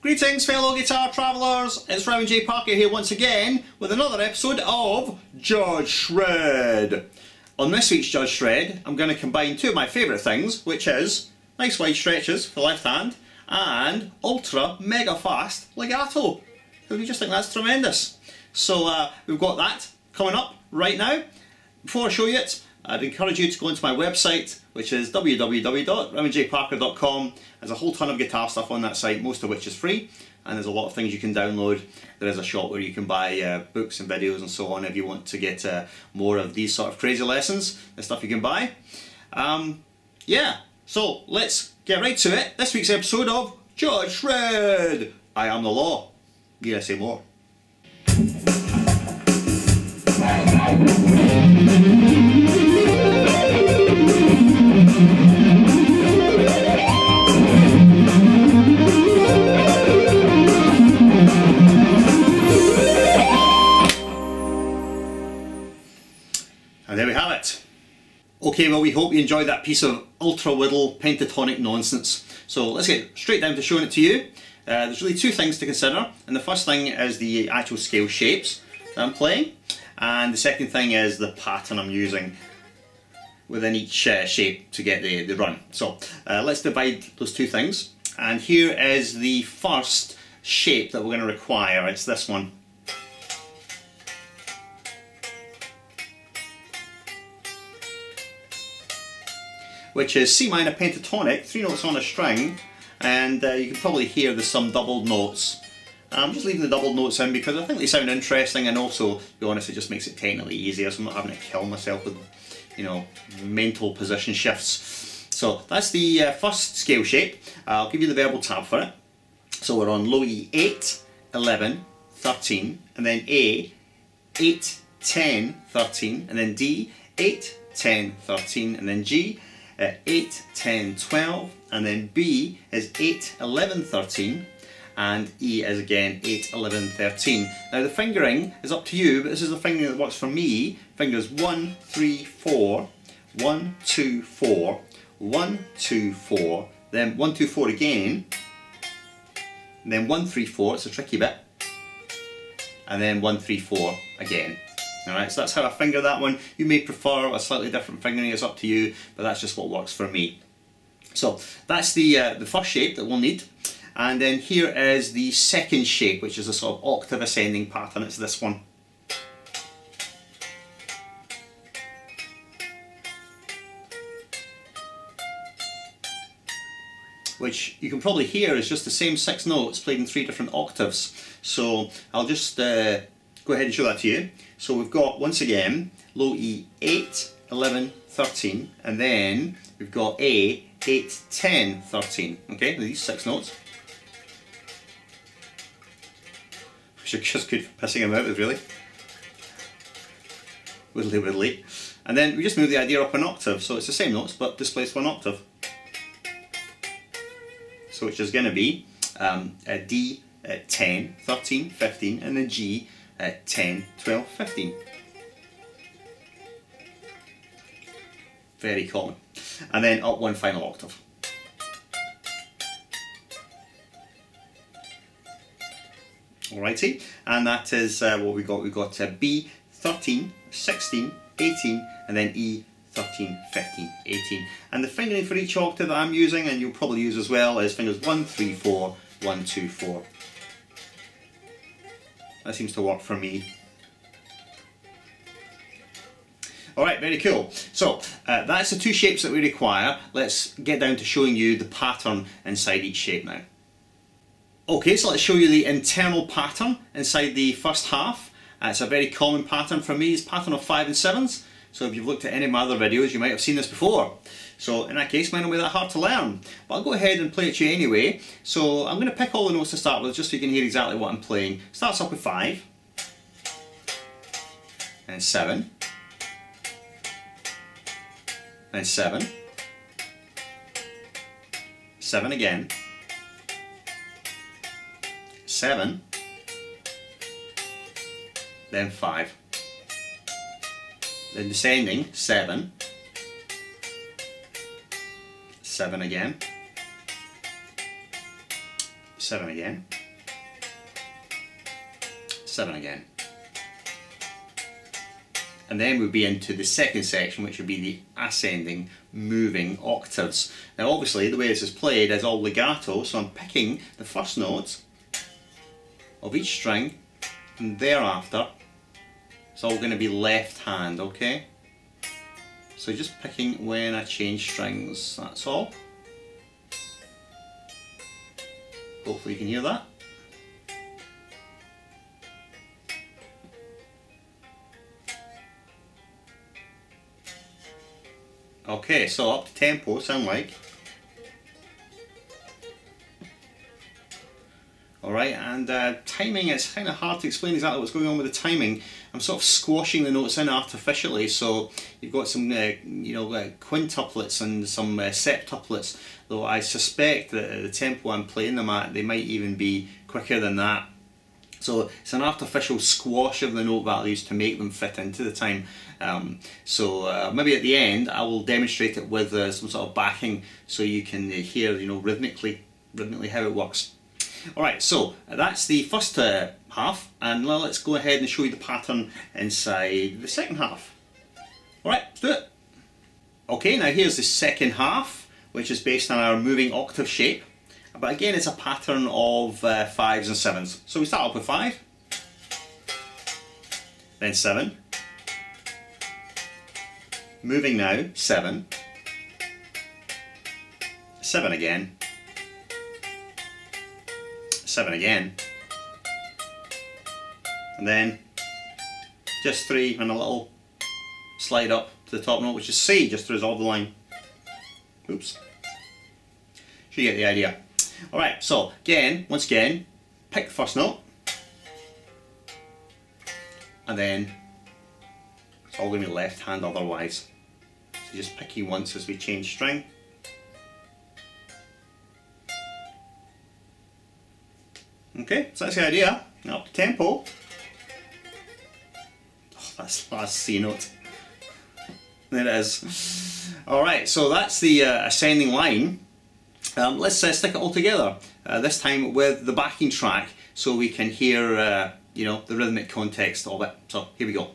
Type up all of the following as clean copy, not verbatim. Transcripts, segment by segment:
Greetings fellow guitar travellers, it's Reverend J Parker here once again with another episode of Judge Shred. On this week's Judge Shred I'm going to combine two of my favourite things, which is nice wide stretches for the left hand and ultra mega fast legato. We just think that's tremendous. So we've got that coming up right now. Before I show you it, I'd encourage you to go into my website, which is www.reverendjparker.com. There's a whole ton of guitar stuff on that site, most of which is free, and there's a lot of things you can download. There is a shop where you can buy books and videos and so on if you want to get more of these sort of crazy lessons. There's stuff you can buy. Yeah, so let's get right to it. This week's episode of Judge Shred. I am the law. Need I say more? And there we have it. Okay, well we hope you enjoyed that piece of ultra whittle pentatonic nonsense. So let's get straight down to showing it to you. There's really two things to consider, and the first thing is the actual scale shapes that I'm playing, and the second thing is the pattern I'm using within each shape to get the run. So let's divide those two things, and here is the first shape that we're going to require. It's this one. Which is C minor pentatonic, 3 notes on a string, and you can probably hear there's some doubled notes. I'm just leaving the doubled notes in because I think they sound interesting, and also, to be honest, it just makes it technically easier, so I'm not having to kill myself with, you know, mental position shifts. So that's the first scale shape. I'll give you the verbal tab for it. So we're on low E 8, 11, 13, and then A 8, 10, 13, and then D 8, 10, 13, and then G 8, 10, 12, and then B is 8, 11, 13, and E is again 8, 11, 13. Now the fingering is up to you, but this is the fingering that works for me. Fingers 1, 3, 4, 1, 2, 4, 1, 2, 4, then 1, 2, 4 again, and then 1, 3, 4, it's a tricky bit, and then 1, 3, 4 again. Alright, so that's how I finger that one. You may prefer a slightly different fingering, it's up to you, but that's just what works for me. So that's the first shape that we'll need. And then here is the second shape, which is a sort of octave ascending pattern. It's this one. Which you can probably hear is just the same 6 notes played in 3 different octaves. So I'll just go ahead and show that to you. So we've got, once again, low E 8, 11, 13, and then we've got A 8, 10, 13. Okay, these 6 notes. Which are just good for pissing them out with, really. Whittly whittly. And then we just move the idea up an octave, so it's the same notes but displaced 1 octave. So which is going to be a D 10, 13, 15, and then G 10, 12, 15. Very common. And then up 1 final octave. Alrighty, and that is what we got. We've got B 13, 16, 18, and then E 13, 15, 18. And the fingering for each octave that I'm using, and you'll probably use as well, is fingers 1, 3, 4, 1, 2, 4. That seems to work for me. Alright, very cool. So that's the two shapes that we require. Let's get down to showing you the pattern inside each shape now. Okay, so let's show you the internal pattern inside the first half. It's a very common pattern for me. It's a pattern of 5 and 7s. So if you've looked at any of my other videos, you might have seen this before. So in that case, mine won't be that hard to learn. But I'll go ahead and play it to you anyway. So I'm going to pick all the notes to start with, just so you can hear exactly what I'm playing. Starts off with 5, and 7, and 7, 7 again, 7, then 5. Then descending, 7, 7 again, 7 again, 7 again. And then we'll be into the second section, which would be the ascending, moving octaves. Now obviously the way this is played is all legato, so I'm picking the first note of each string, and thereafter it's all going to be left hand, okay? So just picking when I change strings, that's all. Hopefully you can hear that. Okay, so up to tempo, sound like. Alright, and timing, it's kind of hard to explain exactly what's going on with the timing. I'm sort of squashing the notes in artificially, so you've got some quintuplets and some septuplets, though I suspect that at the tempo I'm playing them at, they might even be quicker than that. So it's an artificial squash of the note values to make them fit into the time. Maybe at the end I will demonstrate it with some sort of backing so you can hear, rhythmically how it works. Alright, so that's the first half, and now let's go ahead and show you the pattern inside the second half. Alright, let's do it. Okay, now here's the second half, which is based on our moving octave shape. But again, it's a pattern of 5s and 7s. So we start off with 5, then 7, moving now, 7, 7 again, 7 again, and then just 3 and a little slide up to the top note, which is C, just to resolve the line. Oops. You get the idea. Alright, so once again, pick the first note, and then it's all going to be left hand otherwise. So just picking once as we change string. Okay, so that's the idea. Now up to tempo. Oh, that's C note. There it is. Alright, so that's the ascending line. Let's stick it all together, this time with the backing track, so we can hear the rhythmic context of it. So here we go.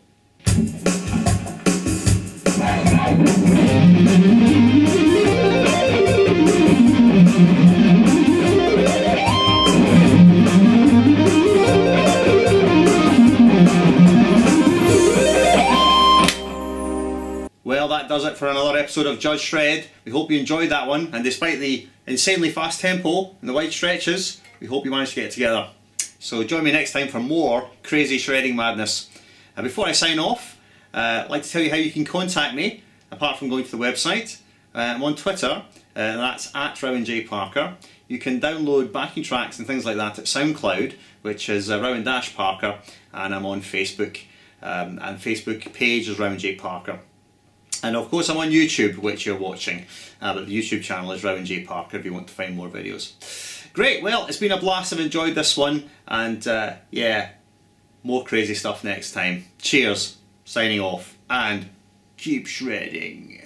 Well, that does it for another episode of Judge Shred. We hope you enjoyed that one, and despite the insanely fast tempo and the wide stretches, we hope you managed to get it together. So join me next time for more crazy shredding madness. Before I sign off, I'd like to tell you how you can contact me, apart from going to the website. I'm on Twitter, that's at Rowan J Parker. You can download backing tracks and things like that at SoundCloud, which is Rowan-Parker, and I'm on Facebook, and Facebook page is Rowan J Parker. And of course I'm on YouTube, which you're watching, but the YouTube channel is Rowan J Parker if you want to find more videos. Great, well, it's been a blast. I've enjoyed this one, and yeah, more crazy stuff next time. Cheers, signing off, and keep shredding.